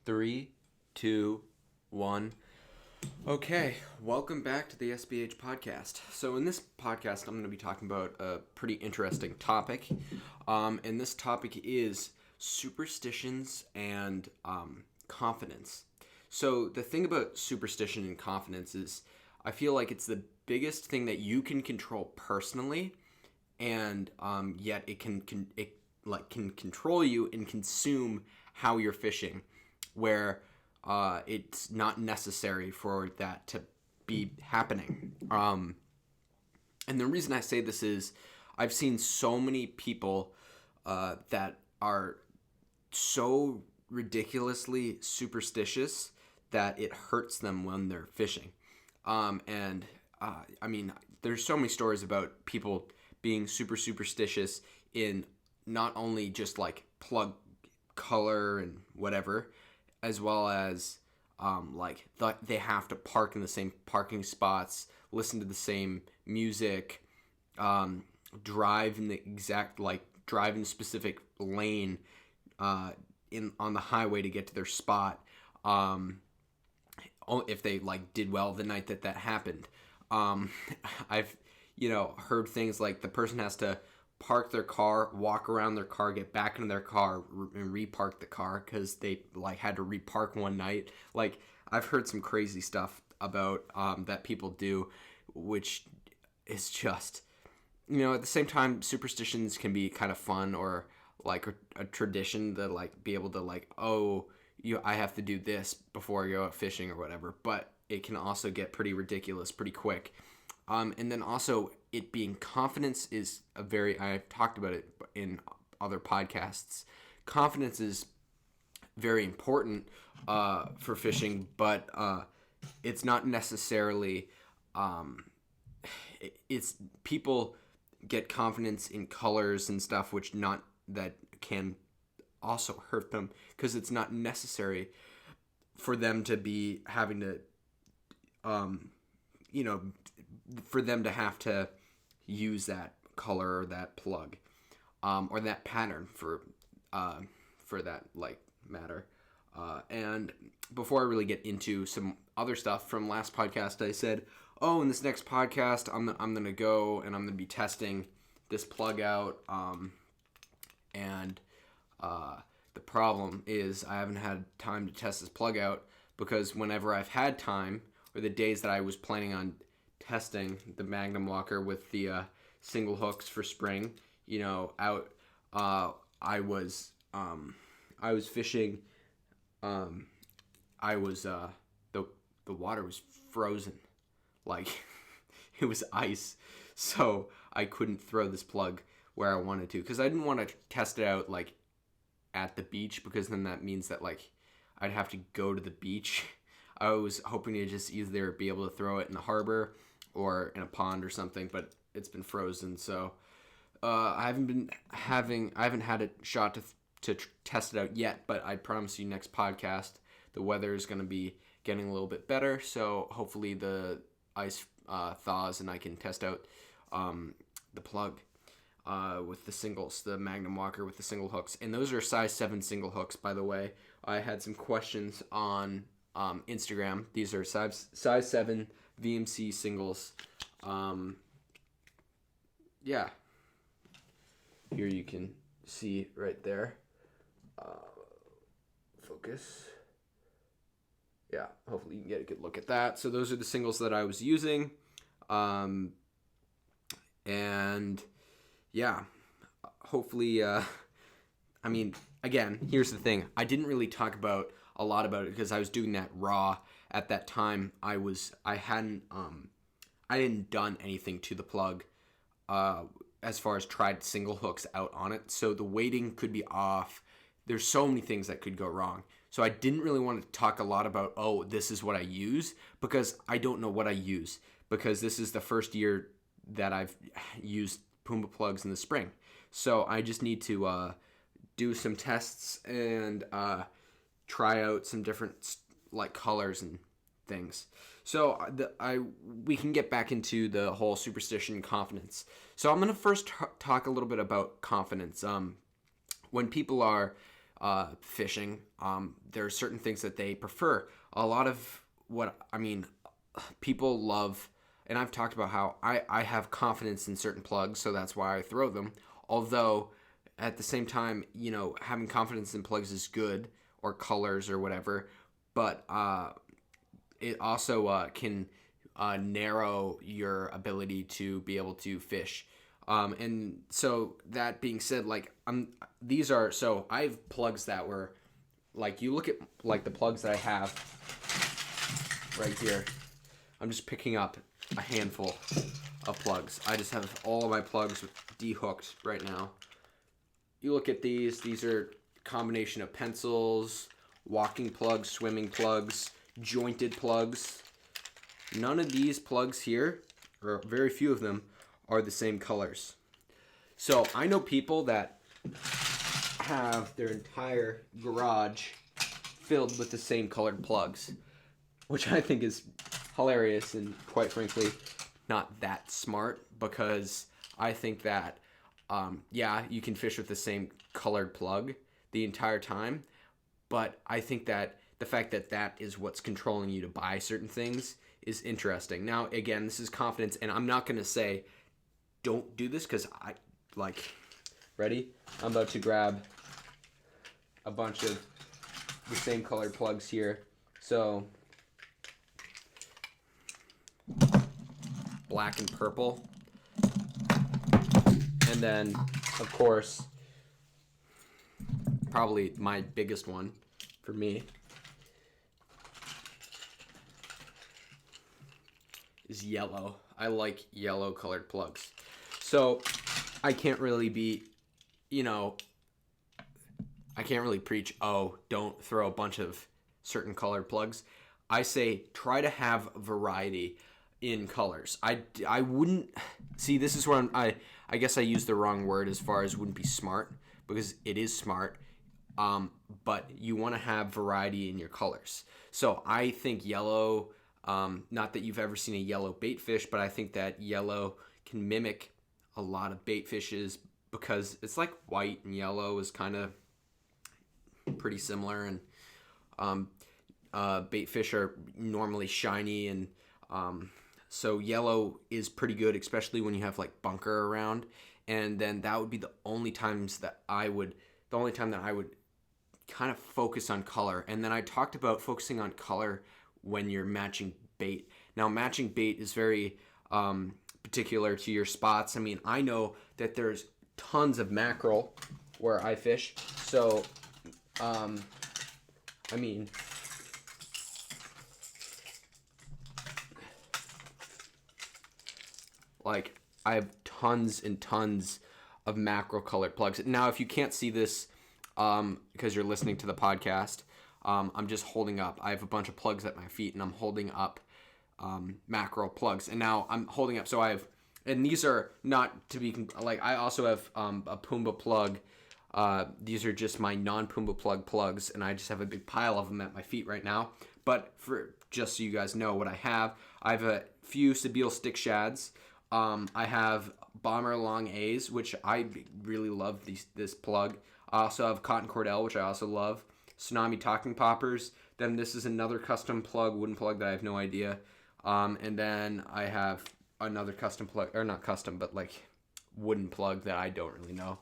Three, two, one. Okay, welcome back to the SBH podcast. So in this podcast, I'm going to be talking about a pretty interesting topic. And this topic is superstitions and confidence. So the thing about superstition and confidence is I feel like it's the biggest thing that you can control personally, and yet it can control you and consume how you're fishing, where it's not necessary for that to be happening. And the reason I say this is I've seen so many people that are so ridiculously superstitious that it hurts them when they're fishing. I mean, there's so many stories about people being super superstitious in not only just like plug color and whatever, as well as they have to park in the same parking spots, listen to the same music, drive in the exact drive in a specific lane on the highway to get to their spot. If they did well the night that happened. I've heard things like the person has to park their car, walk around their car, get back into their car, and repark the car because they had to repark one night. I've heard some crazy stuff about that people do, which is just at the same time, superstitions can be kind of fun, or a tradition to be able to I have to do this before I go out fishing or whatever, but it can also get pretty ridiculous pretty quick. And then also it being confidence is I've talked about it in other podcasts. Confidence is very important for fishing, but it's not necessarily, it's people get confidence in colors and stuff, which not that can also hurt them because it's not necessary for them to be having to, for them to have to use that color or that plug, or that pattern for that matter. And before I really get into some other stuff from last podcast, I said, in this next podcast, I'm gonna go and I'm gonna be testing this plug out, and the problem is I haven't had time to test this plug out because whenever I've had time, or the days that I was planning on testing the Magnum Walker with the single hooks for spring, out, I was fishing. The water was frozen, it was ice, so I couldn't throw this plug where I wanted to because I didn't want to test it out at the beach, because then that means that I'd have to go to the beach. I was hoping to just either be able to throw it in the harbor or in a pond or something, but it's been frozen, so I haven't had a shot to test it out yet. But I promise you, next podcast the weather is going to be getting a little bit better, so hopefully the ice thaws and I can test out the plug with the singles, the Magnum Walker with the single hooks. And those are size 7 single hooks, by the way. I had some questions on Instagram. These are size 7 VMC singles. Yeah. Here you can see right there. Focus. Yeah, hopefully you can get a good look at that. So those are the singles that I was using. And yeah, hopefully, again, here's the thing. I didn't really talk a lot about it because I was doing that raw at that time. I hadn't done anything to the plug, as far as tried single hooks out on it. So the weighting could be off. There's so many things that could go wrong. So I didn't really want to talk a lot about, this is what I use, because I don't know what I use, because this is the first year that I've used Puma plugs in the spring. So I just need to do some tests and try out some different colors and things. So we can get back into the whole superstition confidence. So I'm going to first talk a little bit about confidence. When people are fishing. There are certain things that they prefer. A lot of people love, and I've talked about how I have confidence in certain plugs, so that's why I throw them. Although at the same time, having confidence in plugs is good, or colors or whatever, but it also can narrow your ability to be able to fish. And so that being said, I have plugs that were like, you look at like the plugs that I have right here. I'm just picking up a handful of plugs. I just have all of my plugs dehooked right now. You look at these are a combination of pencils, walking plugs, swimming plugs, jointed plugs. None of these plugs here, or very few of them, are the same colors. So I know people that have their entire garage filled with the same colored plugs, which I think is hilarious and, quite frankly, not that smart, because I think that you can fish with the same colored plug the entire time, but I think that the fact that that is what's controlling you to buy certain things is interesting. Now, again, this is confidence, and I'm not going to say don't do this, because ready? I'm about to grab a bunch of the same colored plugs here. So, black and purple. And then, of course, probably my biggest one for me is yellow. I like yellow colored plugs. So I can't really preach, don't throw a bunch of certain colored plugs. I say try to have variety in colors. I wouldn't see, this is where I guess I used the wrong word as far as wouldn't be smart, because it is smart. But you want to have variety in your colors. So I think yellow, not that you've ever seen a yellow bait fish, but I think that yellow can mimic a lot of bait fishes, because it's like white and yellow is kind of pretty similar, and bait fish are normally shiny, and so yellow is pretty good, especially when you have like bunker around. And then that would be the only time that I would kind of focus on color. And then I talked about focusing on color when you're matching bait. Now, matching bait is very particular to your spots. I mean, I know that there's tons of mackerel where I fish. So, I have tons and tons of mackerel colored plugs. Now, if you can't see this because you're listening to the podcast, I'm just holding up. I have a bunch of plugs at my feet, and I'm holding up mackerel plugs. And now I'm holding up. So and these are not to be, I also have a Pumbaa plug. These are just my non-Pumbaa plug plugs, and I just have a big pile of them at my feet right now. But just so you guys know what I have a few Sebile stick shads. I have Bomber Long A's, which I really love this plug. I also have Cotton Cordell, which I also love. Tsunami Talking Poppers. Then this is another custom plug, wooden plug that I have no idea. And then I have another custom plug, or not custom, but like wooden plug that I don't really know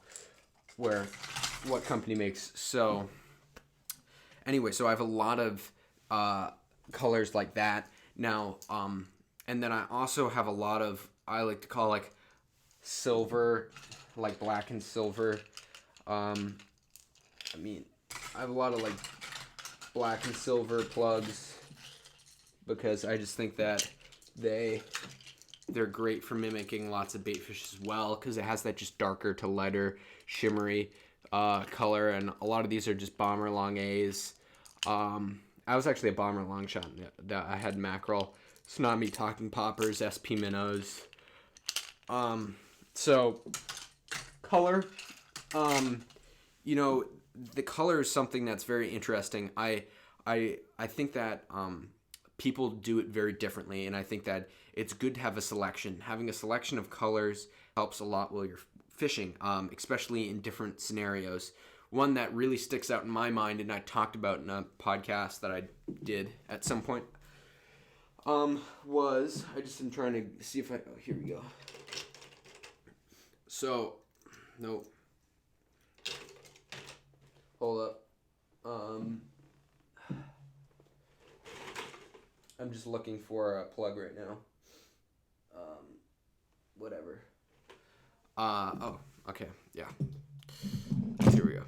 what company makes. So anyway, so I have a lot of colors like that. Now, and then I also have a lot of, I like to call like silver, like black and silver. I have a lot of like black and silver plugs, because I just think that they're great for mimicking lots of bait fish as well, because it has that just darker to lighter shimmery color. And a lot of these are just Bomber Long A's. I was actually a Bomber Long Shot. I had mackerel, Tsunami Talking Poppers, SP minnows. So color, the color is something that's very interesting. I think that people do it very differently, and I think that it's good to have a selection. Having a selection of colors helps a lot while you're fishing, especially in different scenarios one that really sticks out in my mind, and I talked about in a podcast that I did at some point, was, I just am trying to see if I, oh, here we go. So, nope. Hold up. I'm just looking for a plug right now. Whatever. Oh, okay, yeah. Here we go.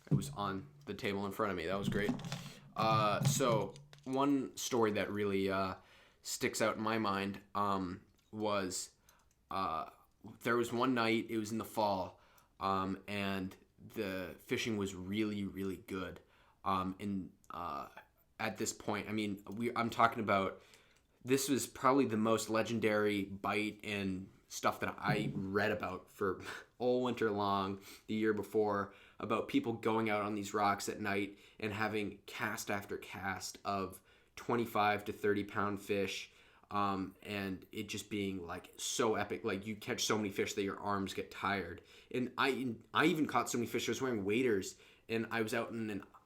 It was on the table in front of me. That was great. So one story that really sticks out in my mind was there was one night, it was in the fall, and the fishing was really, really good. At this point, I mean, I'm talking about, this was probably the most legendary bite and stuff that I read about for all winter long the year before, about people going out on these rocks at night and having cast after cast of 25 to 30 pound fish, and it just being like so epic. Like, you catch so many fish that your arms get tired. And I even caught so many fish. I was wearing waders, and I was out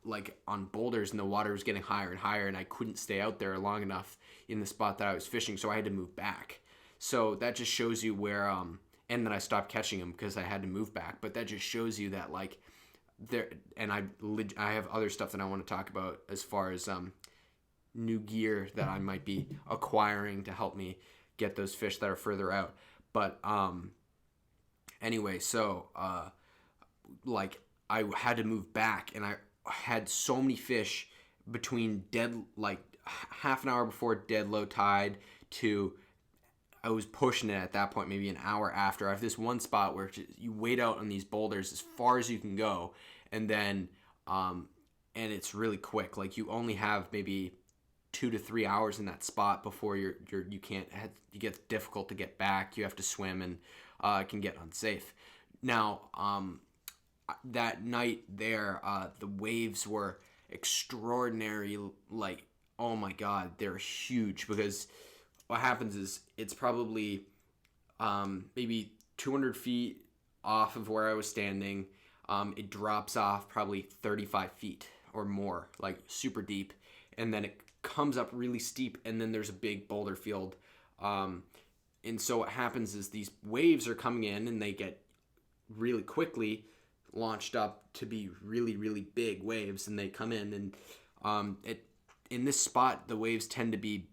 like on boulders, and the water was getting higher and higher, and I couldn't stay out there long enough in the spot that I was fishing, so I had to move back. So that just shows you where and then I stopped catching them because I had to move back. But that just shows you that, like, there, and I have other stuff that I want to talk about as far as new gear that I might be acquiring to help me get those fish that are further out. But anyway, so like, I had to move back, and I had so many fish between half an hour before dead low tide to, I was pushing it at that point, maybe an hour after. I have this one spot where you wait out on these boulders as far as you can go, and then and it's really quick. Like, you only have maybe 2 to 3 hours in that spot before you get difficult to get back. You have to swim, and it can get unsafe. Now, that night there, the waves were extraordinary. Like, oh my God, they're huge, because what happens is, it's probably maybe 200 feet off of where I was standing. It drops off probably 35 feet or more, like super deep, and then it comes up really steep, and then there's a big boulder field. And so what happens is, these waves are coming in, and they get really quickly launched up to be really, really big waves, and they come in, and in this spot, the waves tend to be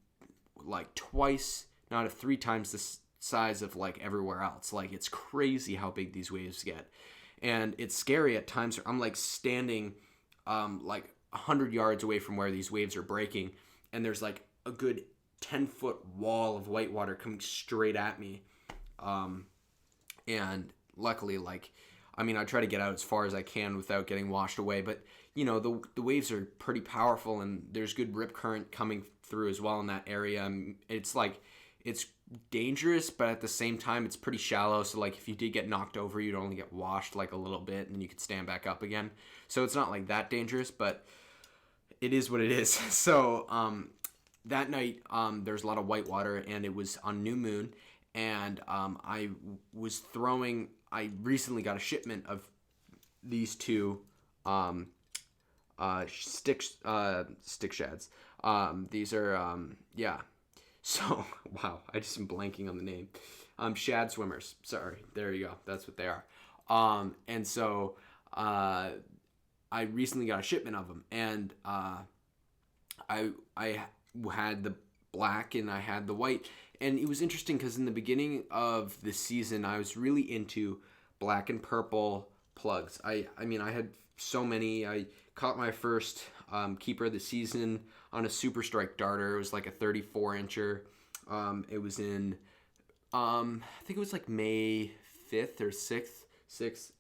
like twice, not 3 times the size of like everywhere else. Like, it's crazy how big these waves get, and it's scary at times. I'm like standing like 100 yards away from where these waves are breaking, and there's like a good 10-foot wall of whitewater coming straight at me, and luckily, like, I mean, I try to get out as far as I can without getting washed away, but you know, the waves are pretty powerful, and there's good rip current coming through as well in that area. And it's like, it's dangerous, but at the same time, it's pretty shallow. So like, if you did get knocked over, you'd only get washed like a little bit, and then you could stand back up again. So it's not like that dangerous, but it is what it is. So that night, there's a lot of whitewater, and it was on new moon, and I recently got a shipment of these two stick shads. These are yeah. So wow, I just am blanking on the name. Shad swimmers. Sorry, there you go. That's what they are. And so I recently got a shipment of them, and I had the black and I had the white. And it was interesting because in the beginning of the season, I was really into black and purple plugs. I mean, I had so many. I caught my first keeper of the season on a Super Strike darter. It was like a 34-incher. It was in, I think it was like May 5th or 6th.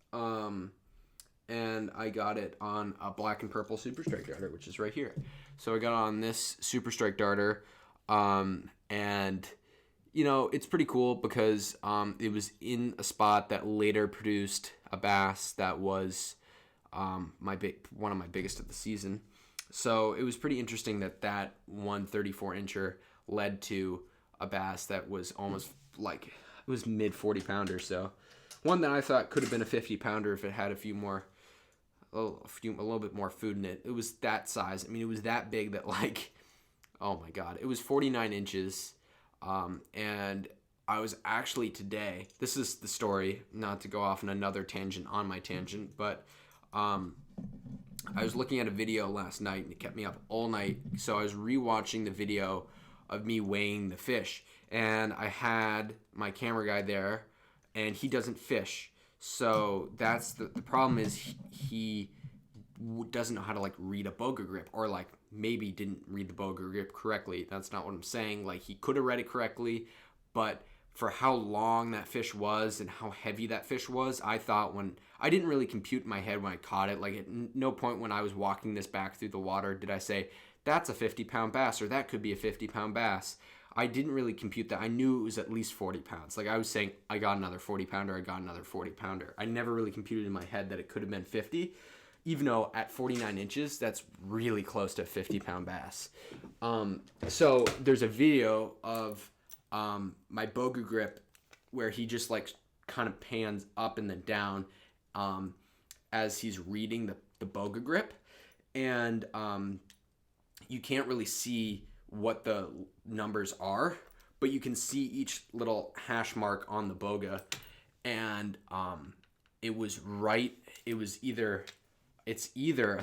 And I got it on a black and purple Super Strike darter, which is right here. So I got on this Super Strike darter, and you know, it's pretty cool because it was in a spot that later produced a bass that was one of my biggest of the season. So it was pretty interesting that 134-incher led to a bass that was almost like, it was mid 40 pounder. So one that I thought could have been a 50 pounder if it had a few more a little bit more food in it. It was that size. I mean, it was that big that like, oh my God, it was 49 inches. And I was actually today, this is the story, not to go off on another tangent on my tangent, but I was looking at a video last night and it kept me up all night. So I was rewatching the video of me weighing the fish, and I had my camera guy there, and he doesn't fish. So that's the problem is he doesn't know how to like read a boga grip, or like maybe didn't read the boga grip correctly. That's not what I'm saying. Like he could have read it correctly, but for how long that fish was and how heavy that fish was, I thought when I didn't really compute in my head when I caught it. Like at no point when I was walking this back through the water did I say that's a 50-pound bass or that could be a 50-pound bass. I didn't really compute that. I knew it was at least 40 pounds. Like I was saying, I got another 40 pounder, I got another 40 pounder. I never really computed in my head that it could have been 50, even though at 49 inches, that's really close to a 50-pound bass. So there's a video of my boga grip where he just like kind of pans up and then down as he's reading the boga grip. And you can't really see what the numbers are, but you can see each little hash mark on the boga. And it was right. It was either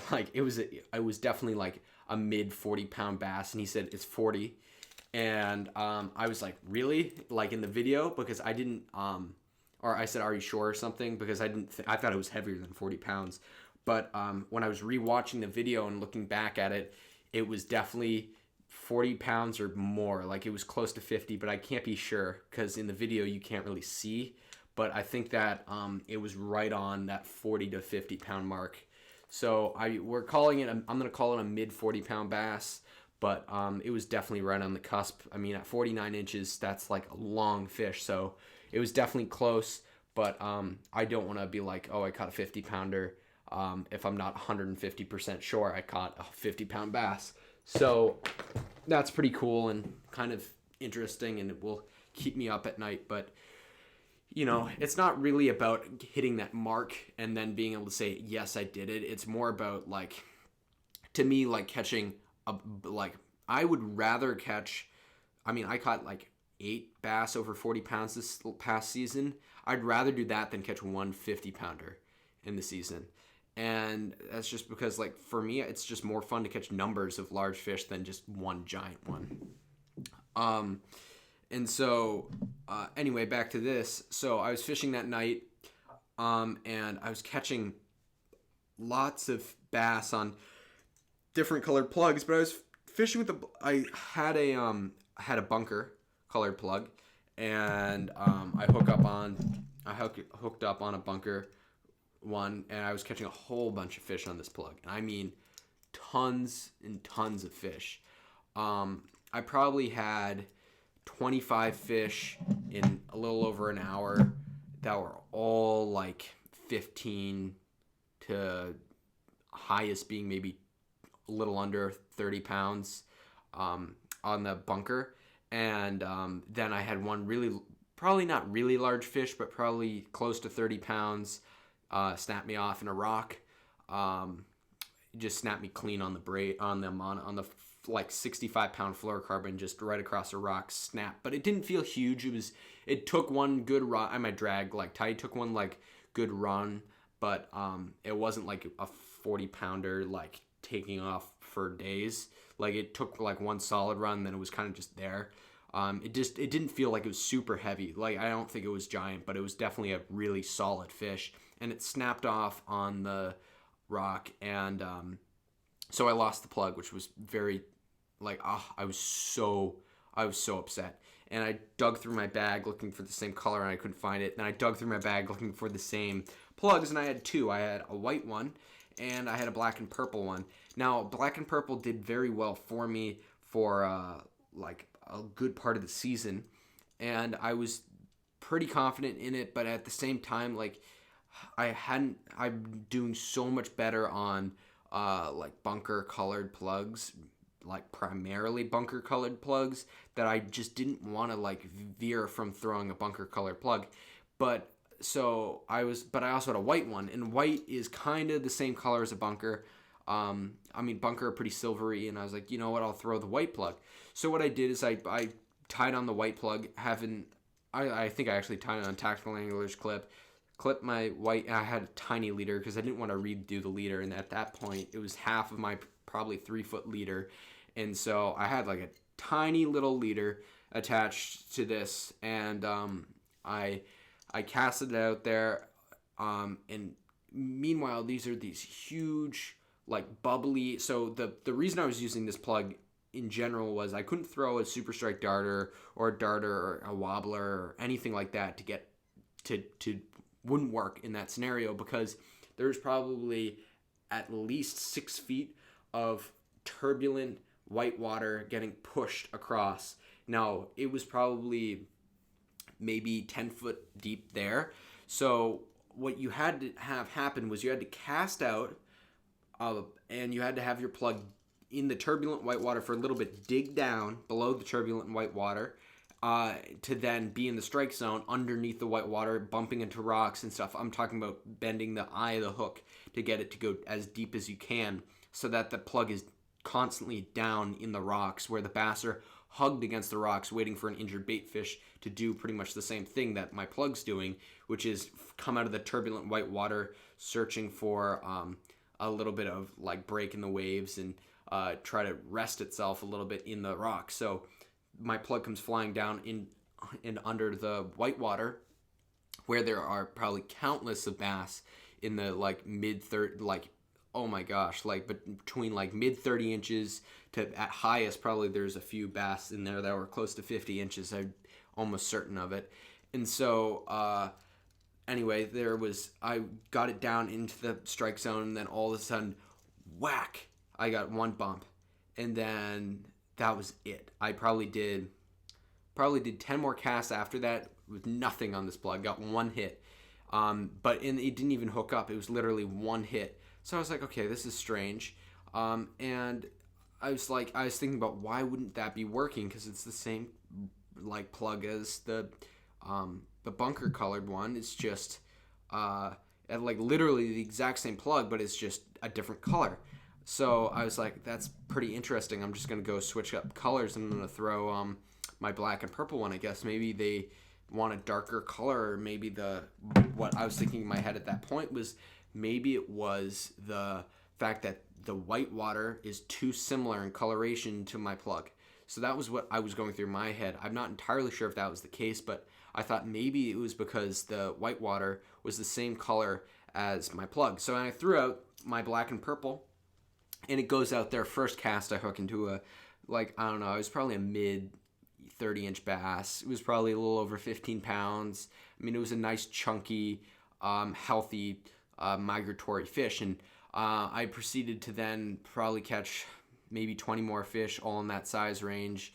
like it was definitely like a mid 40-pound bass, and he said it's 40. And I was like, really? Like in the video? Because I didn't, or I said, are you sure or something? Because I thought it was heavier than 40 pounds. But when I was rewatching the video and looking back at it, it was definitely 40 pounds or more. Like it was close to 50, but I can't be sure because in the video you can't really see. But I think that it was right on that 40 to 50 pound mark. So we're calling it, I'm going to call it a mid 40-pound bass. But it was definitely right on the cusp. I mean, at 49 inches, that's like a long fish. So it was definitely close. But I don't want to be like, oh, I caught a 50-pounder if I'm not 150% sure I caught a 50-pound bass. So that's pretty cool and kind of interesting, and it will keep me up at night. But, you know, it's not really about hitting that mark and then being able to say, yes, I did it. It's more about, like, to me, like catching I would rather catch, I mean, I caught like 8 bass over 40 pounds this past season. I'd rather do that than catch one 50-pounder in the season. And that's just because, like, for me, it's just more fun to catch numbers of large fish than just one giant one. And so, anyway, back to this. So I was fishing that night, and I was catching lots of bass on different colored plugs, but I was fishing with I had a bunker colored plug, and I hooked up on a bunker one, and I was catching a whole bunch of fish on this plug, and I mean tons and tons of fish. I probably had 25 fish in a little over an hour that were all like 15 to highest being maybe a little under 30 pounds on the bunker. And then I had one probably not really large fish, but probably close to 30 pounds, snapped me off in a rock. Just snapped me clean on the like 65-pound fluorocarbon, just right across the rock, snap. But it didn't feel huge. It took one good run. I might drag like tight, took one like good run, but it wasn't like a 40-pounder like taking off for days. Like it took like one solid run, then it was kind of just there. It didn't feel like it was super heavy. Like I don't think it was giant, but it was definitely a really solid fish, and it snapped off on the rock, and so I lost the plug, which was very like I was so upset. And I dug through my bag looking for the same color, and I couldn't find it. Then I dug through my bag looking for the same plugs, and I had two. I had a white one, and I had a black and purple one. Now, black and purple did very well for me for like a good part of the season, and I was pretty confident in it. But at the same time, like I'm doing so much better on like bunker colored plugs, like primarily bunker colored plugs, that I just didn't want to like veer from throwing a bunker colored plug. But but I also had a white one, and white is kind of the same color as a bunker. Bunker are pretty silvery, and I was like, you know what, I'll throw the white plug. So what I did is I tied on the white plug, I think I actually tied it on tactical anglers clipped my white, and I had a tiny leader because I didn't want to redo the leader, and at that point, it was half of my probably 3-foot leader, and so I had like a tiny little leader attached to this, and I casted it out there, and meanwhile, these are these huge, like bubbly. So the reason I was using this plug in general was I couldn't throw a super strike darter or a darter or a wobbler or anything like that to get to wouldn't work in that scenario, because there's probably at least 6 feet of turbulent white water getting pushed across. Now, it was probably maybe 10 foot deep there. So what you had to have happen was you had to cast out, and you had to have your plug in the turbulent white water for a little bit, dig down below the turbulent white water, to then be in the strike zone underneath the white water, bumping into rocks and stuff. I'm talking about bending the eye of the hook to get it to go as deep as you can, so that the plug is constantly down in the rocks, where the bass are hugged against the rocks waiting for an injured bait fish to do pretty much the same thing that my plug's doing, which is come out of the turbulent white water searching for a little bit of like break in the waves, and try to rest itself a little bit in the rocks. So my plug comes flying down in under the white water, where there are probably countless of bass in the like mid-30, like, oh my gosh, like between like mid 30 inches to at highest, probably there's a few bass in there that were close to 50 inches. I'm almost certain of it. And so anyway, I got it down into the strike zone, and then all of a sudden, whack, I got one bump, and then that was it. I probably did 10 more casts after that with nothing on this plug. Got one hit, but it didn't even hook up. It was literally one hit. So I was like, okay, this is strange, and I was thinking about why wouldn't that be working, because it's the same like plug as the bunker colored one. It's just like literally the exact same plug, but it's just a different color. So I was like, that's pretty interesting. I'm just going to go switch up colors, and I'm going to throw my black and purple one. I guess maybe they want a darker color, or maybe what I was thinking in my head at that point was maybe it was the fact that the white water is too similar in coloration to my plug. So that was what I was going through my head. I'm not entirely sure if that was the case, but I thought maybe it was because the white water was the same color as my plug. So I threw out my black and purple, and it goes out there. First cast, I hook into I don't know, it was probably a mid 30-inch bass. It was probably a little over 15 pounds. I mean, it was a nice, chunky, healthy, migratory fish. And I proceeded to then probably catch maybe 20 more fish, all in that size range,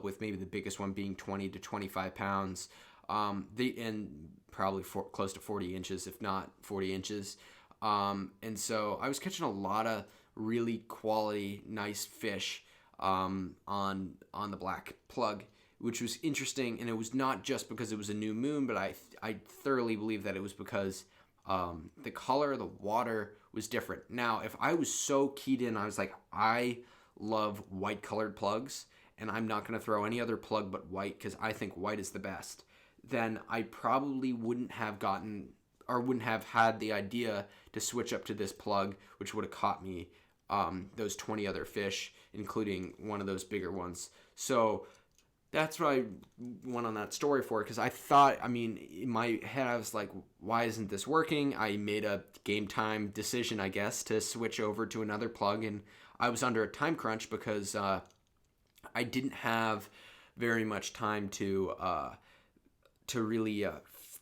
with maybe the biggest one being 20 to 25 pounds. And probably close to 40 inches, if not 40 inches. And so I was catching a lot of really quality, nice fish on the black plug, which was interesting. And it was not just because it was a new moon, but I thoroughly believe that it was because the color of the water was different. Now, if I was so keyed in, I was like, I love white colored plugs, and I'm not going to throw any other plug but white because I think white is the best, then I probably wouldn't have had the idea to switch up to this plug, which would have caught me those 20 other fish, including one of those bigger ones. So that's what I went on that story for, because I thought, in my head, I was like, why isn't this working? I made a game time decision, I guess, to switch over to another plug, and I was under a time crunch because I didn't have very much time to really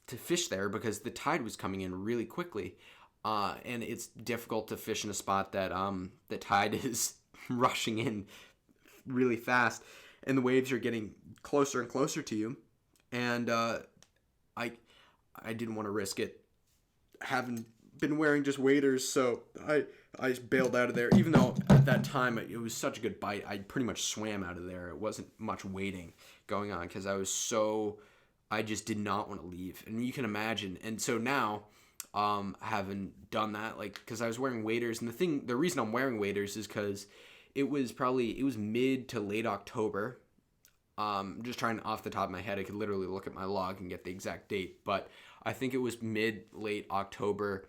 to fish there, because the tide was coming in really quickly, and it's difficult to fish in a spot that the tide is rushing in really fast, and the waves are getting closer and closer to you, and I didn't want to risk it. Having been wearing just waders, so I bailed out of there, even though at that time it was such a good bite. I pretty much swam out of there. It wasn't much wading going on because I was so I just did not want to leave, and you can imagine. And so now, having done that, like, because I was wearing waders, and the reason I'm wearing waders is because it was mid to late October. Just trying off the top of my head, I could literally look at my log and get the exact date, but I think it was late October.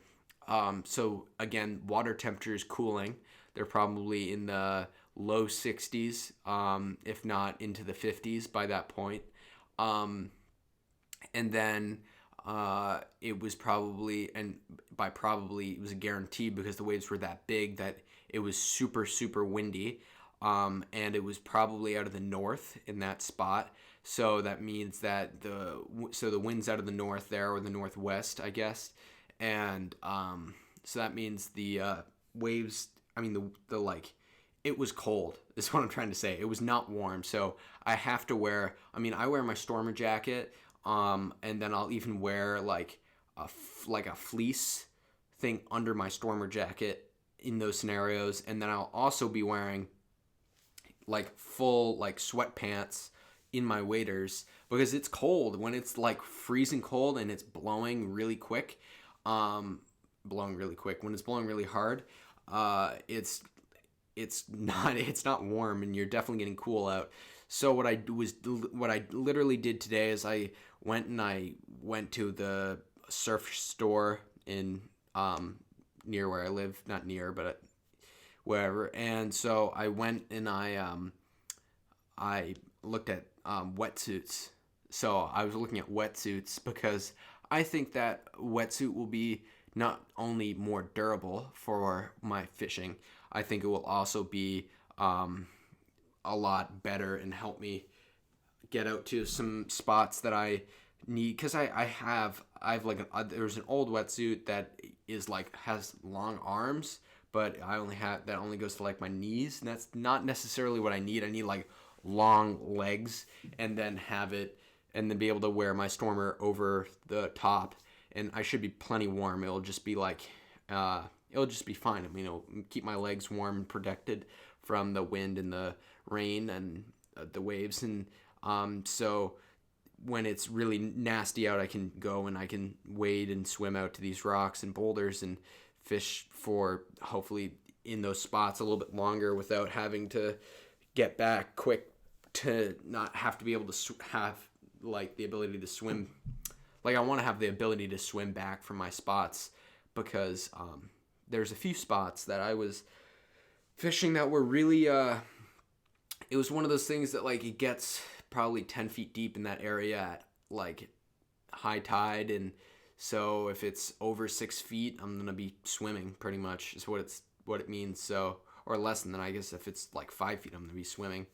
So again, water temperature is cooling. They're probably in the low 60s, if not into the 50s by that point. And then it was probably, and by probably, it was a guarantee because the waves were that big that it was super, super windy. And it was probably out of the north in that spot. So that means that the wind's out of the north there, or the northwest, I guess. And so that means the waves, I mean, the like, it was cold, is what I'm trying to say. It was not warm. So I have to wear, I wear my Stormer jacket, and then I'll even wear like a fleece thing under my Stormer jacket in those scenarios. And then I'll also be wearing like full like sweatpants in my waders because it's cold when it's like freezing cold and it's blowing really quick. When it's blowing really hard, it's not warm, and you're definitely getting cool out. So what I literally did today is I went to the surf store in near where I live, not near, but wherever. And so I went and I looked at wetsuits. So I was looking at wetsuits because I think that wetsuit will be not only more durable for my fishing, I think it will also be a lot better and help me get out to some spots that I need. Because I have like there's an old wetsuit that is like has long arms, but that only goes to like my knees, and that's not necessarily what I need. I need like long legs, and then be able to wear my Stormer over the top, and I should be plenty warm. It'll just be like, it'll just be fine. It'll keep my legs warm and protected from the wind and the rain and the waves, and so when it's really nasty out, I can go and I can wade and swim out to these rocks and boulders and fish for hopefully in those spots a little bit longer without having to get back quick, to not have to be able to have like the ability to swim. Like I want to have the ability to swim back from my spots, because there's a few spots that I was fishing that were really it was one of those things that like it gets probably 10 feet deep in that area at like high tide, and so if it's over 6 feet, I'm gonna be swimming pretty much is what it means. So, or less than that, I guess. If it's like 5 feet, I'm gonna be swimming.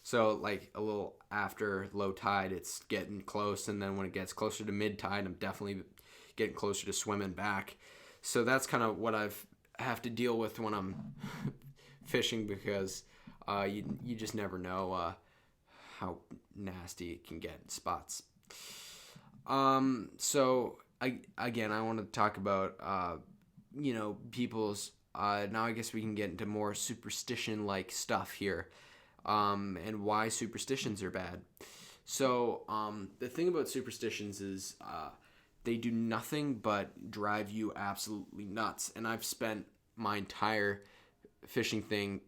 So like a little after low tide, it's getting close, and then when it gets closer to mid tide, I'm definitely getting closer to swimming back. So that's kind of what have to deal with when I'm fishing, because you just never know how nasty it can get in spots. So I want to talk about people's now I guess we can get into more superstition like stuff here, and why superstitions are bad. So the thing about superstitions is they do nothing but drive you absolutely nuts. And I've spent my entire fishing thing,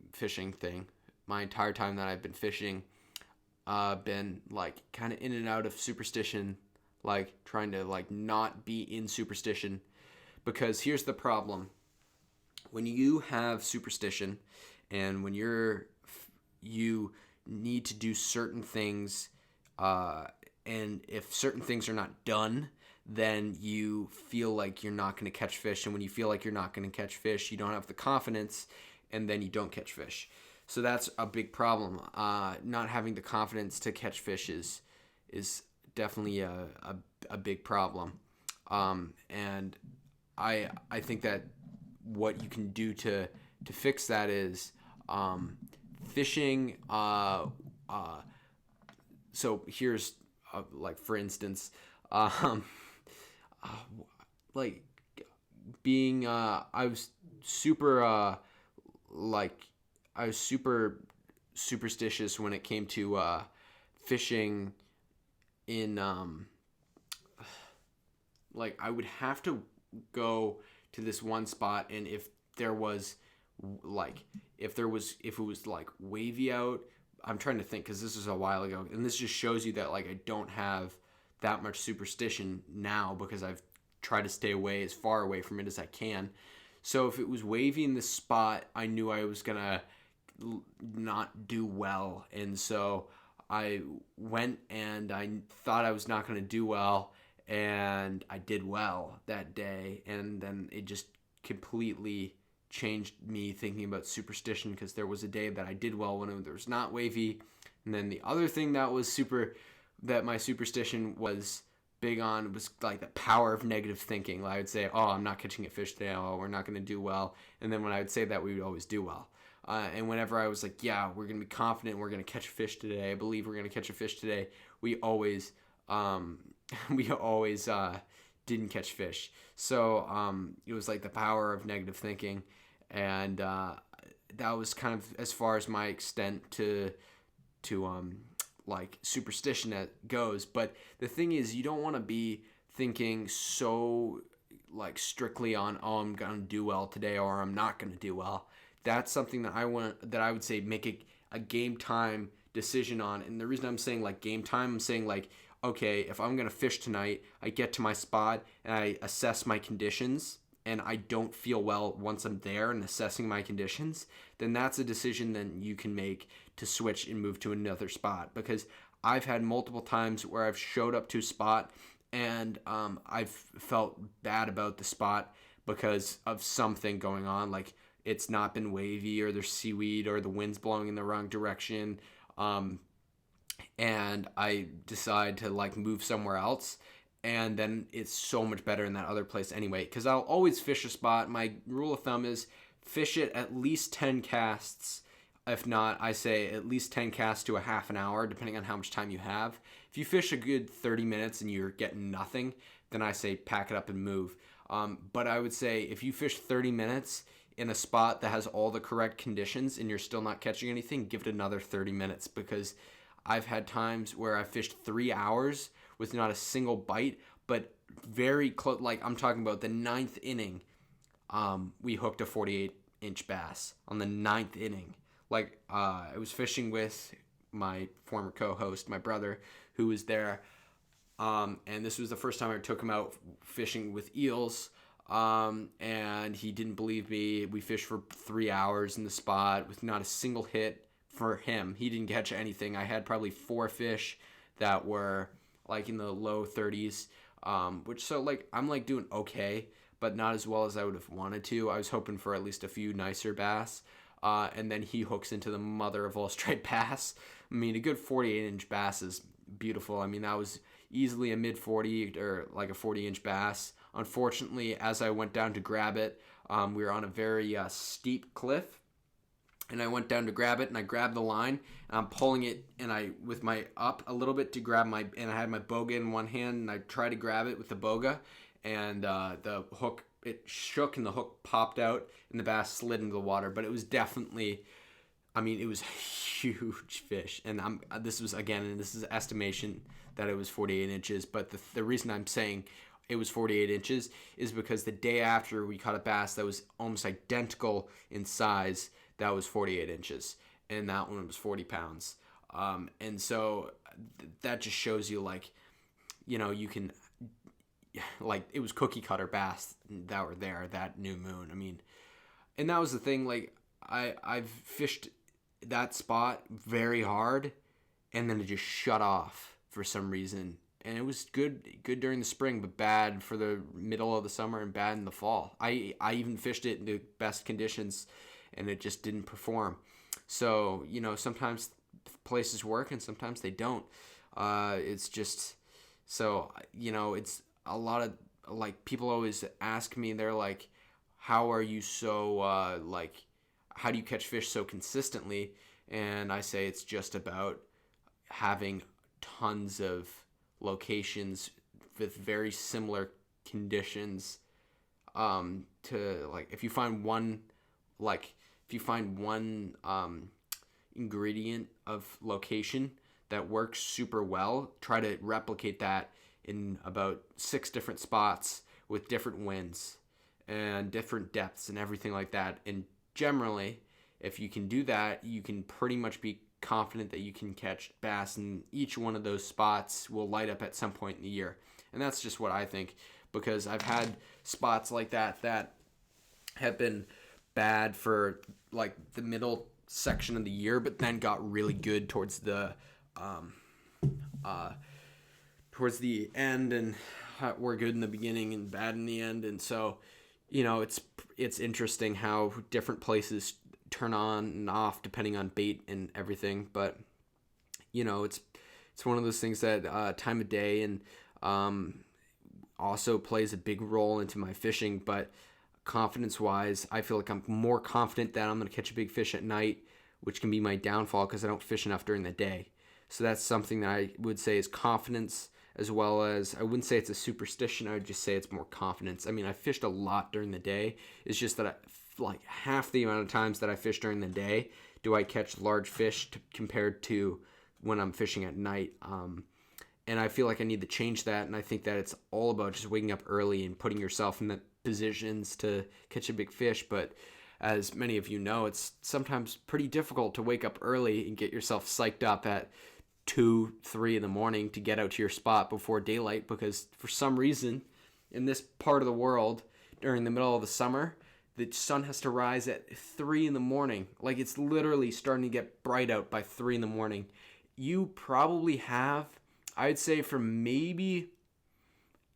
my entire time that I've been fishing, been like kind of in and out of superstition, like trying to like not be in superstition. Because here's the problem: when you have superstition, and when you need to do certain things, and if certain things are not done, then you feel like you're not going to catch fish. And when you feel like you're not going to catch fish, you don't have the confidence, and then you don't catch fish. So that's a big problem. Not having the confidence to catch fish is definitely a big problem. And I think that what you can do to fix that is fishing. So here's like for instance, like being I was super superstitious when it came to fishing in like I would have to go to this one spot, and if there was like if it was like wavy out, I'm trying to think because this was a while ago, and this just shows you that like I don't have that much superstition now because I've tried to stay away as far away from it as I can. So if it was wavy in this spot, I knew I was gonna not do well, and so I went and I thought I was not gonna do well, and I did well that day, and then it just completely changed me thinking about superstition because there was a day that I did well when it was not wavy. And then the other thing that my superstition was big on was like the power of negative thinking. Like I would say, oh, I'm not catching a fish today, oh, we're not going to do well. And then when I would say that, we would always do well. And whenever I was like, yeah, we're going to be confident, we're going to catch a fish today, I believe we're going to catch a fish today, we always didn't catch fish. So it was like the power of negative thinking. And that was kind of as far as my extent to like superstition that goes. But the thing is, you don't want to be thinking so like strictly on, oh, I'm gonna do well today or I'm not gonna do well. That's something that I would say make a game time decision on. And the reason I'm saying like game time, I'm saying like, okay, if I'm gonna fish tonight, I get to my spot and I assess my conditions, and I don't feel well once I'm there and assessing my conditions, then that's a decision that you can make to switch and move to another spot. Because I've had multiple times where I've showed up to a spot and I've felt bad about the spot because of something going on, like it's not been wavy or there's seaweed or the wind's blowing in the wrong direction, and I decide to like move somewhere else. And then it's so much better in that other place anyway. Because I'll always fish a spot. My rule of thumb is fish it at least 10 casts. If not, I say at least 10 casts to a half an hour, depending on how much time you have. If you fish a good 30 minutes and you're getting nothing, then I say pack it up and move. But I would say if you fish 30 minutes in a spot that has all the correct conditions and you're still not catching anything, give it another 30 minutes. Because I've had times where I fished 3 hours with not a single bite, but very close. Like I'm talking about the 9th inning, we hooked a 48-inch bass on the 9th inning. Like I was fishing with my former co-host, my brother, who was there, and this was the first time I took him out fishing with eels, and he didn't believe me. We fished for 3 hours in the spot with not a single hit for him. He didn't catch anything. I had probably 4 fish that were like in the low 30s, which so like I'm like doing okay, but not as well as I would have wanted to. I was hoping for at least a few nicer bass, and then he hooks into the mother of all striped bass. I mean, a good 48-inch bass is beautiful. I mean, that was easily a mid 40 or like a 40-inch bass. Unfortunately, as I went down to grab it, we were on a very steep cliff. And I went down to grab it, and I grabbed the line, and I'm pulling it, and I with my up a little bit to grab and I had my boga in one hand, and I tried to grab it with the boga, and the hook, it shook, and the hook popped out, and the bass slid into the water. But it was definitely, I mean, it was a huge fish, and this was again, and this is estimation that it was 48 inches. But the reason I'm saying it was 48 inches is because the day after we caught a bass that was almost identical in size. That was 48 inches, and that one was 40 pounds. And so that just shows you, like, you know, you can, like, it was cookie cutter bass that were there that new moon. I mean, and that was the thing, like, I've fished that spot very hard, and then it just shut off for some reason. And it was good during the spring, but bad for the middle of the summer and bad in the fall. I even fished it in the best conditions, and it just didn't perform. So, you know, sometimes places work and sometimes they don't. It's just, so, you know, it's a lot of, like, people always ask me, they're like, how are you so, like, how do you catch fish so consistently? And I say it's just about having tons of locations with very similar conditions, to, like, if you find one ingredient of location that works super well, try to replicate that in about 6 different spots with different winds and different depths and everything like that. And generally, if you can do that, you can pretty much be confident that you can catch bass, and each one of those spots will light up at some point in the year. And that's just what I think, because I've had spots like that have been bad for like the middle section of the year, but then got really good towards the end, and were good in the beginning and bad in the end. And so, it's interesting how different places turn on and off depending on bait and everything. But it's one of those things that time of day and also plays a big role into my fishing. But confidence wise, I feel like I'm more confident that I'm going to catch a big fish at night, which can be my downfall because I don't fish enough during the day. So that's something that I would say is confidence, as well as, I wouldn't say it's a superstition, I would just say it's more confidence. I mean, I fished a lot during the day. It's just that like half the amount of times that I fish during the day do I catch large fish compared to when I'm fishing at night. And I feel like I need to change that, and I think that it's all about just waking up early and putting yourself in the positions to catch a big fish. But as many of you know, it's sometimes pretty difficult to wake up early and get yourself psyched up at 2-3 in the morning to get out to your spot before daylight, because for some reason in this part of the world during the middle of the summer, the sun has to rise at 3 in the morning. Like, it's literally starting to get bright out by 3 in the morning. You probably have, I'd say, from maybe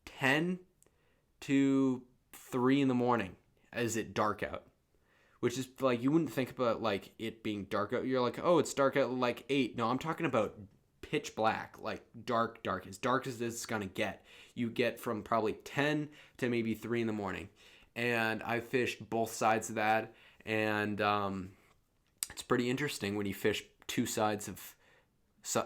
10 to 3 in the morning as it dark out, which is like, you wouldn't think about like it being dark out. You're like, oh, it's dark out like 8. No, I'm talking about pitch black, like dark as it's gonna get. You get from probably 10 to maybe 3 in the morning. And I fished both sides of that, and it's pretty interesting when you fish two sides of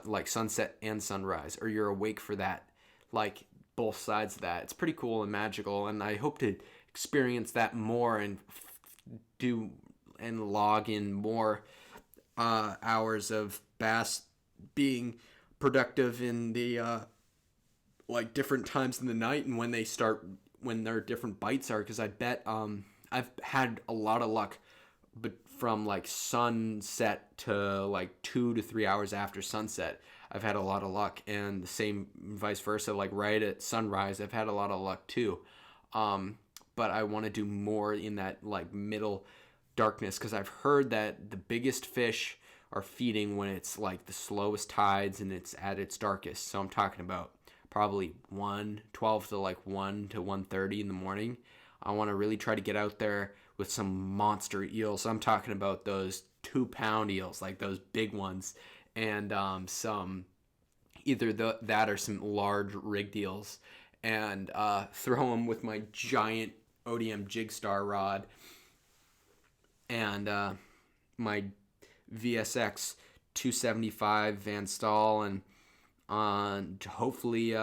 like sunset and sunrise, or you're awake for that, like both sides of that. It's pretty cool and magical, and I hope to experience that more and do and log in more hours of bass being productive in the like different times in the night, and when their different bites are, because I bet I've had a lot of luck, but from like sunset to like 2 to 3 hours after sunset, I've had a lot of luck, and the same vice versa, like right at sunrise, I've had a lot of luck too. But I want to do more in that like middle darkness, because I've heard that the biggest fish are feeding when it's like the slowest tides and it's at its darkest. So I'm talking about probably 12 to like 1 to 1:30 in the morning. I want to really try to get out there with some monster eels. I'm talking about those 2-pound eels, like those big ones, and some either that or some large rigged eels, and throw them with my giant ODM Jig Star rod and my VSX 275 Van Staal, and hopefully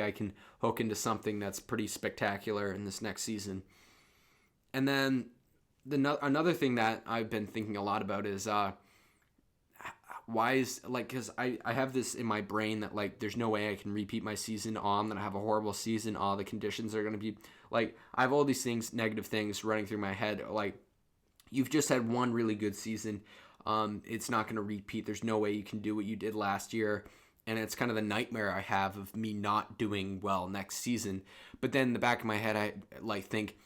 I can hook into something that's pretty spectacular in this next season. And then another thing that I've been thinking a lot about is why is, like, because I have this in my brain that like there's no way I can repeat my season on, that I have a horrible season, all the conditions are going to be like, I have all these things, negative things running through my head, like, you've just had one really good season. It's not going to repeat. There's no way you can do what you did last year. And it's kind of the nightmare I have of me not doing well next season. But then in the back of my head, I like think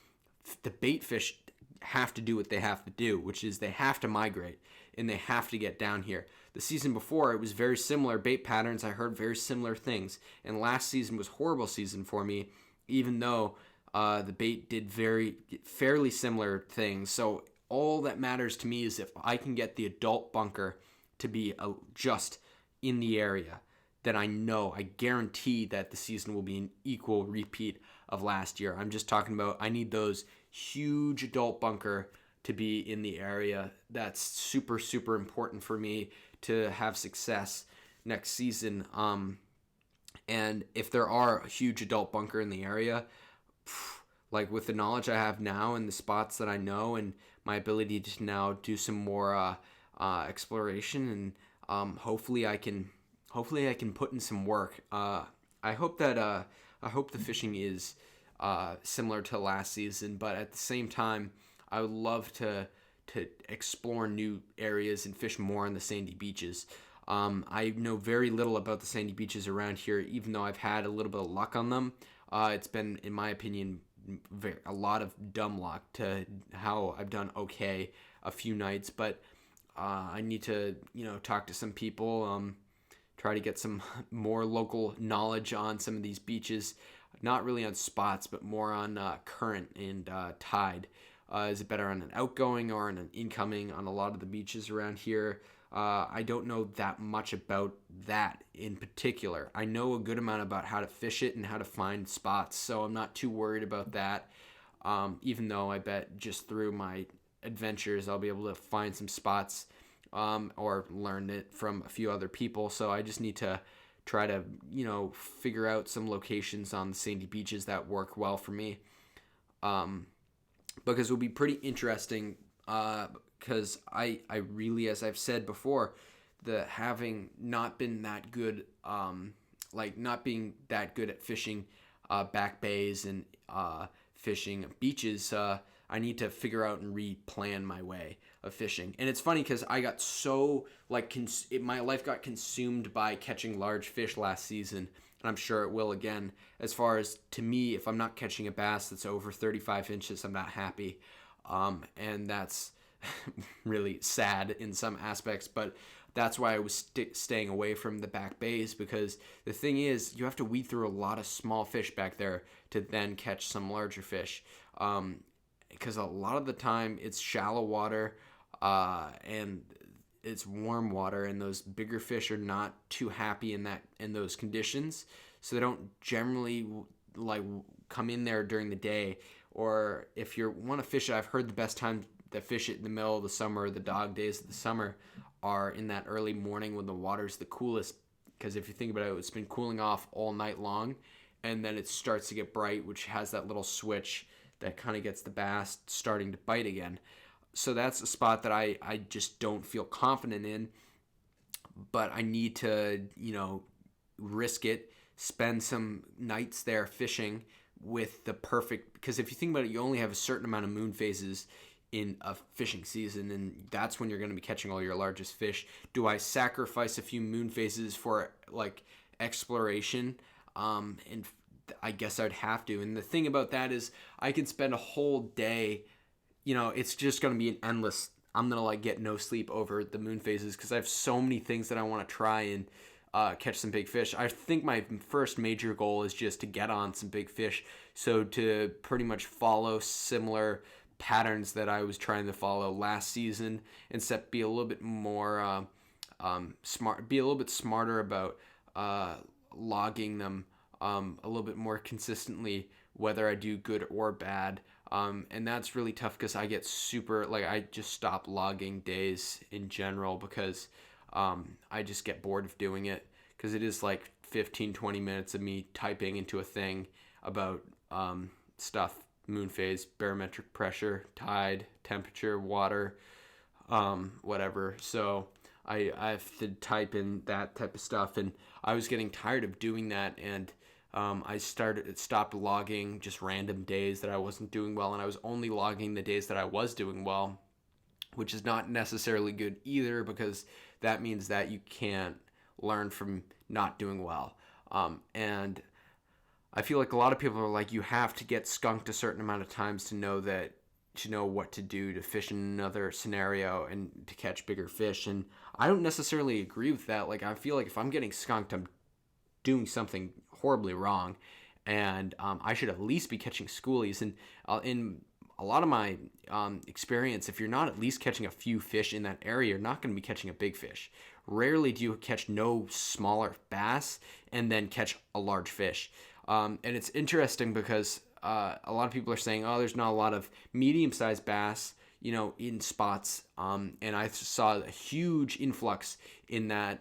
the bait fish have to do what they have to do, which is they have to migrate and they have to get down here. The season before, it was very similar bait patterns. I heard very similar things. And last season was a horrible season for me, even though the bait did fairly similar things. So all that matters to me is if I can get the adult bunker to be just in the area, then I guarantee that the season will be an equal repeat of last year. I'm just talking about, I need those huge adult bunker to be in the area. That's super, super important for me to have success next season. And if there are a huge adult bunker in the area, like with the knowledge I have now and the spots that I know and my ability to now do some more exploration, and hopefully I can put in some work I hope that I hope the fishing is similar to last season, but at the same time, I would love to explore new areas and fish more on the sandy beaches. I know very little about the sandy beaches around here, even though I've had a little bit of luck on them. It's been, in my opinion, a lot of dumb luck to how I've done okay a few nights, but I need to, talk to some people, try to get some more local knowledge on some of these beaches. Not really on spots, but more on current and tide. Is it better on an outgoing or on an incoming on a lot of the beaches around here? I don't know that much about that in particular. I know a good amount about how to fish it and how to find spots, so I'm not too worried about that. Even though I bet just through my adventures I'll be able to find some spots or learn it from a few other people. So I just need to try to, figure out some locations on the sandy beaches that work well for me. Because it will be pretty interesting because I really, as I've said before, the having not been that good, not being that good at fishing back bays and fishing beaches, I need to figure out and replan my way of fishing. And it's funny because I got so, my life got consumed by catching large fish last season, and I'm sure it will again. As far as, to me, if I'm not catching a bass that's over 35 inches, I'm not happy. And that's really sad in some aspects, but that's why I was staying away from the back bays, because the thing is, you have to weed through a lot of small fish back there to then catch some larger fish. Because a lot of the time it's shallow water and it's warm water, and those bigger fish are not too happy in those conditions, so they don't generally come in there during the day. Or if you want to fish it, I've heard the best time to fish it in the middle of the summer, the dog days of the summer, are in that early morning when the water's the coolest, because if you think about it, it's been cooling off all night long, and then it starts to get bright, which has that little switch that kind of gets the bass starting to bite again. So that's a spot that I just don't feel confident in, but I need to, risk it, spend some nights there fishing with the perfect, because if you think about it, you only have a certain amount of moon phases in a fishing season, and that's when you're going to be catching all your largest fish. Do I sacrifice a few moon phases for exploration? And I guess I'd have to. And the thing about that is I can spend a whole day, it's just going to be an endless, I'm going to get no sleep over the moon phases because I have so many things that I want to try and catch some big fish. I think my first major goal is just to get on some big fish. So to pretty much follow similar patterns that I was trying to follow last season, and be a little bit more smart, be a little bit smarter about logging them a little bit more consistently, whether I do good or bad. And that's really tough because I get I just stop logging days in general because I just get bored of doing it, because it is 15-20 minutes of me typing into a thing about stuff: moon phase, barometric pressure, tide, temperature, water, whatever. So I have to type in that type of stuff, and I was getting tired of doing that, and I stopped logging just random days that I wasn't doing well, and I was only logging the days that I was doing well, which is not necessarily good either, because that means that you can't learn from not doing well. And I feel like a lot of people are you have to get skunked a certain amount of times to know what to do to fish in another scenario and to catch bigger fish. And I don't necessarily agree with that. I feel like if I'm getting skunked, I'm doing something horribly wrong, and I should at least be catching schoolies. And in a lot of my experience, if you're not at least catching a few fish in that area, you're not going to be catching a big fish. Rarely do you catch no smaller bass and then catch a large fish. And it's interesting because a lot of people are saying, oh, there's not a lot of medium-sized bass, in spots. And I saw a huge influx in that,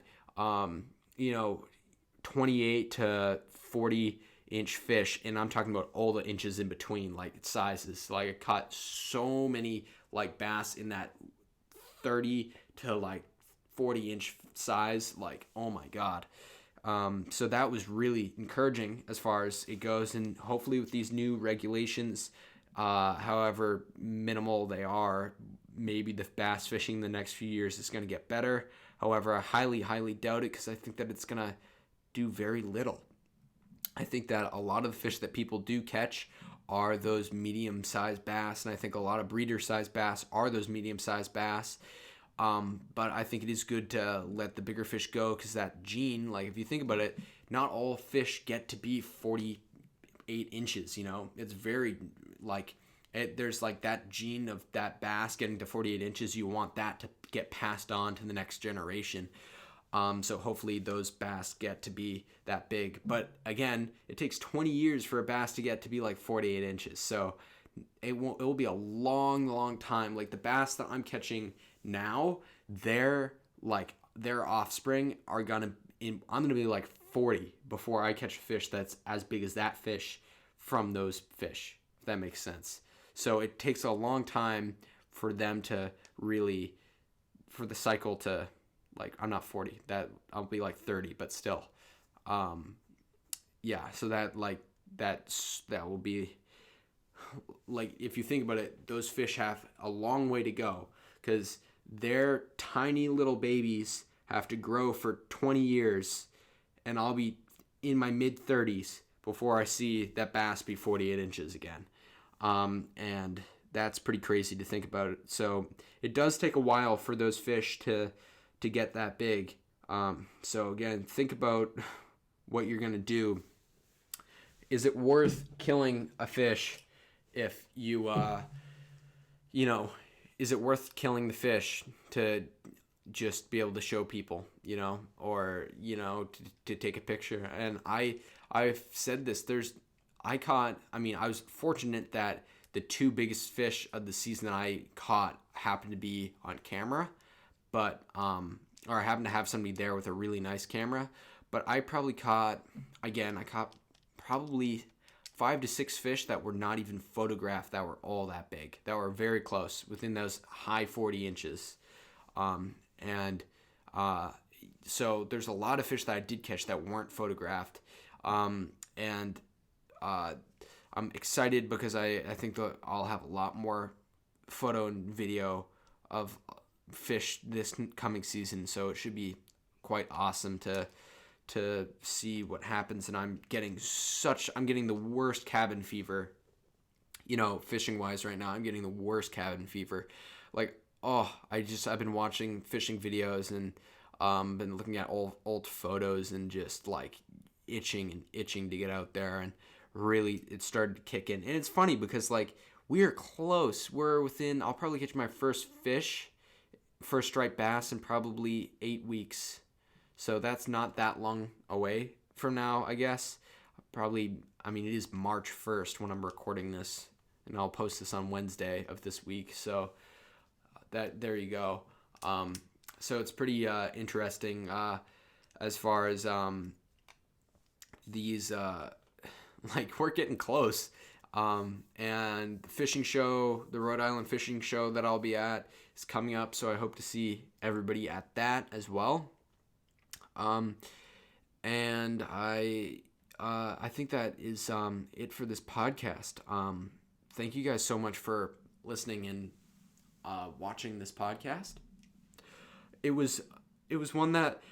28 to 40 inch fish, and I'm talking about all the inches in between, sizes. I caught so many bass in that 30 to 40 inch size. Oh my god. So that was really encouraging as far as it goes. And hopefully with these new regulations, however minimal they are, maybe the bass fishing the next few years is going to get better. However, I highly, highly doubt it because I think that it's going to do very little. I think that a lot of the fish that people do catch are those medium-sized bass, and I think a lot of breeder-sized bass are those medium-sized bass. But I think it is good to let the bigger fish go because that gene, like if you think about it, not all fish get to be 48 inches, It's very, there's like that gene of that bass getting to 48 inches. You want that to get passed on to the next generation. So hopefully those bass get to be that big. But again, it takes 20 years for a bass to get to be like 48 inches. So it will be a long, long time. Like the bass that I'm catching now, their offspring are I'm gonna be like 40 before I catch a fish that's as big as that fish from those fish, if that makes sense. So it takes a long time for them to really, for the cycle to, like, I'm not 40, that I'll be like 30, but still, so that will be, like, if you think about it, those fish have a long way to go because their tiny little babies have to grow for 20 years, and I'll be in my mid-30s before I see that bass be 48 inches again. And that's pretty crazy to think about it. So it does take a while for those fish to get that big. So again, think about what you're going to do. Is it worth killing a fish if you, is it worth killing the fish to just be able to show people, or, to take a picture? And I've said this, I was fortunate that the two biggest fish of the season that I caught happened to be on camera, but, or I happened to have somebody there with a really nice camera, but I probably caught probably 5 to 6 fish that were not even photographed that were all that big, that were very close, within those high 40 inches. So there's a lot of fish that I did catch that weren't photographed. I'm excited because I think that I'll have a lot more photo and video of fish this coming season, so it should be quite awesome to see what happens. And I'm getting the worst cabin fever, fishing wise right now. I'm getting the worst cabin fever. Like, I've been watching fishing videos and been looking at old photos and just like itching to get out there, and really it started to kick in. And it's funny because like we're close. We're within, I'll probably catch my first striped bass in probably 8 weeks. So that's not that long away from now, I guess. It is March 1st when I'm recording this, and I'll post this on Wednesday of this week. So there you go. So it's pretty interesting as far as these, we're getting close. And the fishing show, the Rhode Island fishing show that I'll be at is coming up, so I hope to see everybody at that as well. And I think that is it for this podcast. Thank you guys so much for listening and watching this podcast. It was one that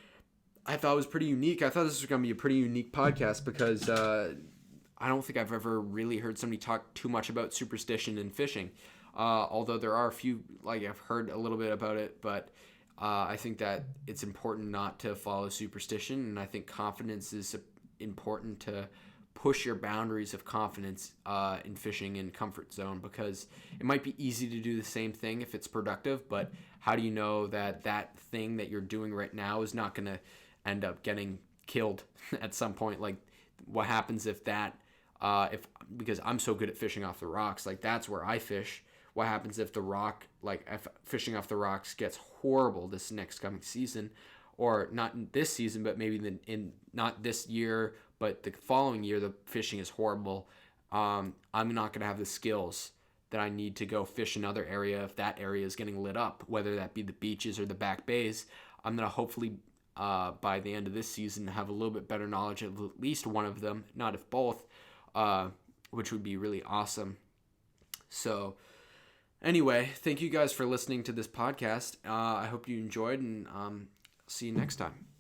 I thought was pretty unique. I thought this was going to be a pretty unique podcast because I don't think I've ever really heard somebody talk too much about superstition and fishing. Although there are a few, I've heard a little bit about it, but I think that it's important not to follow superstition, and I think confidence is important to push your boundaries of confidence in fishing in comfort zone, because it might be easy to do the same thing if it's productive, but how do you know that that thing that you're doing right now is not going to end up getting killed at some point? Like, what happens if that, because I'm so good at fishing off the rocks, that's where I fish. What happens if the rock, if fishing off the rocks gets horrible this next coming season, or not in this season, but maybe in not this year, but the following year, the fishing is horrible. I'm not going to have the skills that I need to go fish another area if that area is getting lit up, whether that be the beaches or the back bays. I'm going to hopefully by the end of this season, have a little bit better knowledge of at least one of them, not if both, which would be really awesome. So anyway, thank you guys for listening to this podcast. I hope you enjoyed, and see you next time.